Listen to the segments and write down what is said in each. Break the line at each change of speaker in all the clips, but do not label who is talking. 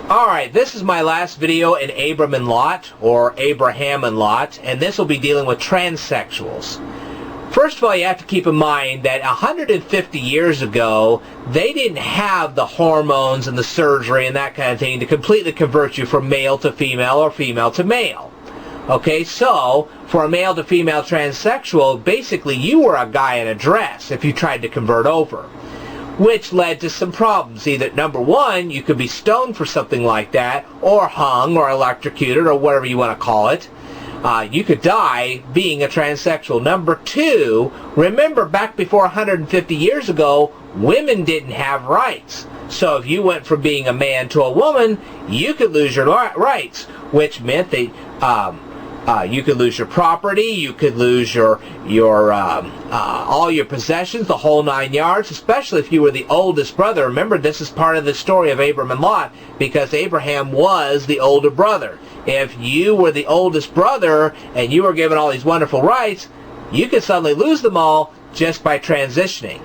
Alright, this is my last video in Abram and Lot, or Abraham and Lot, and this will be dealing with transsexuals. First of all, you have to keep in mind that 150 years ago, they didn't have the hormones and the surgery and that kind of thing to completely convert you from male to female or female to male. Okay, so for a male to female transsexual, basically you were a guy in a dress if you tried to convert over, which led to some problems. Either, number one, you could be stoned for something like that, or hung, or electrocuted, or whatever you want to call it. You could die being a transsexual. Number two, remember back before 150 years ago, women didn't have rights. So if you went from being a man to a woman, you could lose your rights, which meant that you could lose your property, you could lose your all your possessions, the whole 9 yards, especially if you were the oldest brother. Remember, this is part of the story of Abram and Lot, because Abraham was the older brother. If you were the oldest brother and you were given all these wonderful rights, you could suddenly lose them all just by transitioning.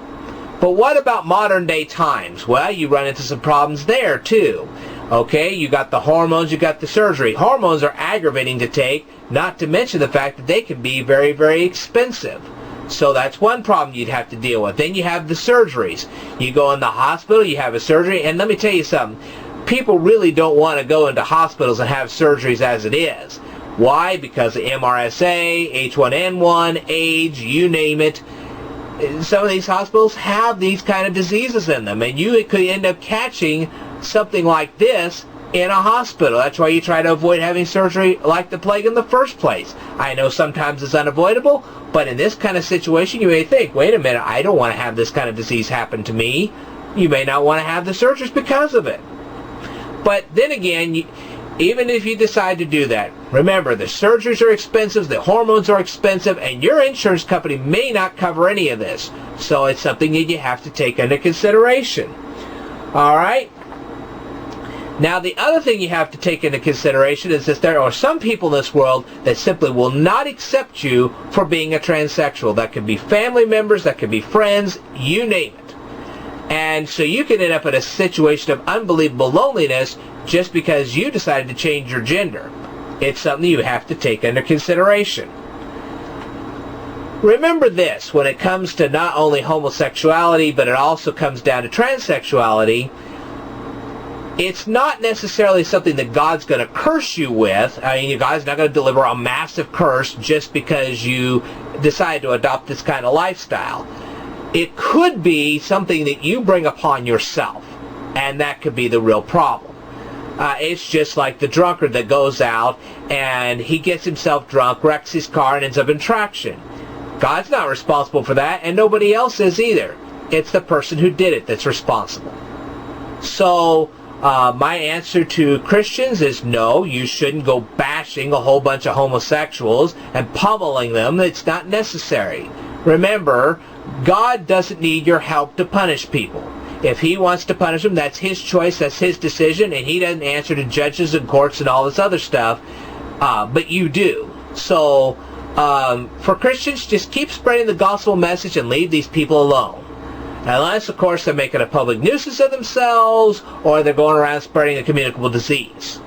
But what about modern day times? Well, you run into some problems there too. Okay, you got the hormones, you got the surgery. Hormones are aggravating to take, not to mention the fact that they can be very, very expensive. So that's one problem you'd have to deal with. Then you have the surgeries. You go in the hospital, you have a surgery, and let me tell you something. People really don't want to go into hospitals and have surgeries as it is. Why? Because of MRSA, H1N1, AIDS, you name it. Some of these hospitals have these kind of diseases in them, and you could end up catching something like this in a hospital. That's why you try to avoid having surgery like the plague in the first place. I know sometimes it's unavoidable, but in this kind of situation you may think, wait a minute, I don't want to have this kind of disease happen to me. You may not want to have the surgeries because of it. But then again, even if you decide to do that, remember, the surgeries are expensive, the hormones are expensive, and your insurance company may not cover any of this. So it's something that you have to take into consideration. Alright? Now, the other thing you have to take into consideration is that there are some people in this world that simply will not accept you for being a transsexual. That could be family members, that could be friends, you name it. And so you can end up in a situation of unbelievable loneliness just because you decided to change your gender. It's something you have to take under consideration. Remember this, when it comes to not only homosexuality, but it also comes down to transsexuality, it's not necessarily something that God's going to curse you with. I mean, God's not going to deliver a massive curse just because you decide to adopt this kind of lifestyle. It could be something that you bring upon yourself, and that could be the real problem. It's just like the drunkard that goes out and he gets himself drunk, wrecks his car, and ends up in traction. God's not responsible for that, and nobody else is either. It's the person who did it that's responsible. So, my answer to Christians is no, you shouldn't go bashing a whole bunch of homosexuals and pummeling them. It's not necessary. Remember, God doesn't need your help to punish people. If He wants to punish them, that's His choice, that's His decision, and He doesn't answer to judges and courts and all this other stuff, but you do. So, for Christians, just keep spreading the gospel message and leave these people alone. Unless, of course, they're making a public nuisance of themselves, or they're going around spreading a communicable disease.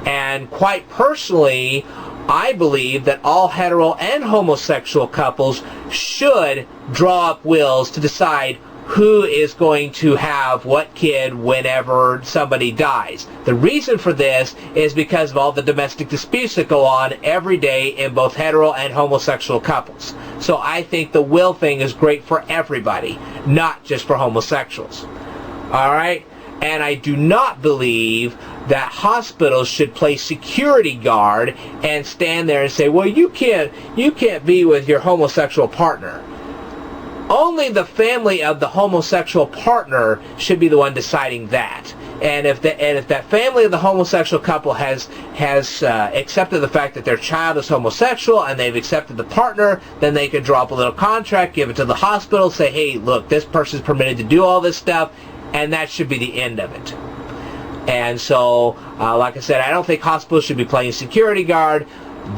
And quite personally, I believe that all hetero and homosexual couples should draw up wills to decide who is going to have what kid whenever somebody dies. The reason for this is because of all the domestic disputes that go on every day in both hetero and homosexual couples. So I think the will thing is great for everybody, not just for homosexuals. Alright? And I do not believe that hospitals should play security guard and stand there and say, well, you can't be with your homosexual partner. Only the family of the homosexual partner should be the one deciding that. And if that family of the homosexual couple has accepted the fact that their child is homosexual and they've accepted the partner, then they can draw up a little contract, give it to the hospital, say, hey, look, this person's permitted to do all this stuff, and that should be the end of it. And so, like I said, I don't think hospitals should be playing security guard.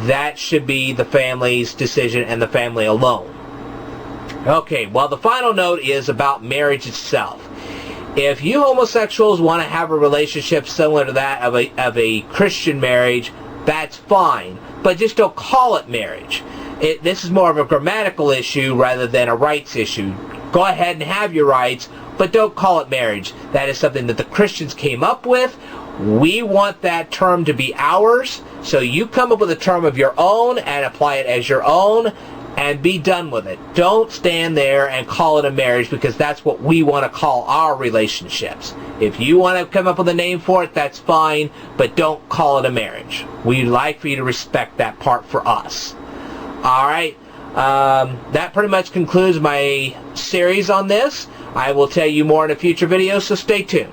That should be the family's decision and the family alone. Okay, well, the final note is about marriage itself. If you homosexuals want to have a relationship similar to that of a Christian marriage, that's fine. But just don't call it marriage. This is more of a grammatical issue rather than a rights issue. Go ahead and have your rights, but don't call it marriage. That is something that the Christians came up with. We want that term to be ours, so you come up with a term of your own and apply it as your own and be done with it. Don't stand there and call it a marriage, because that's what we want to call our relationships. If you want to come up with a name for it, that's fine, but don't call it a marriage. We'd like for you to respect that part for us. Alright, that pretty much concludes my series on this. I will tell you more in a future video, so stay tuned.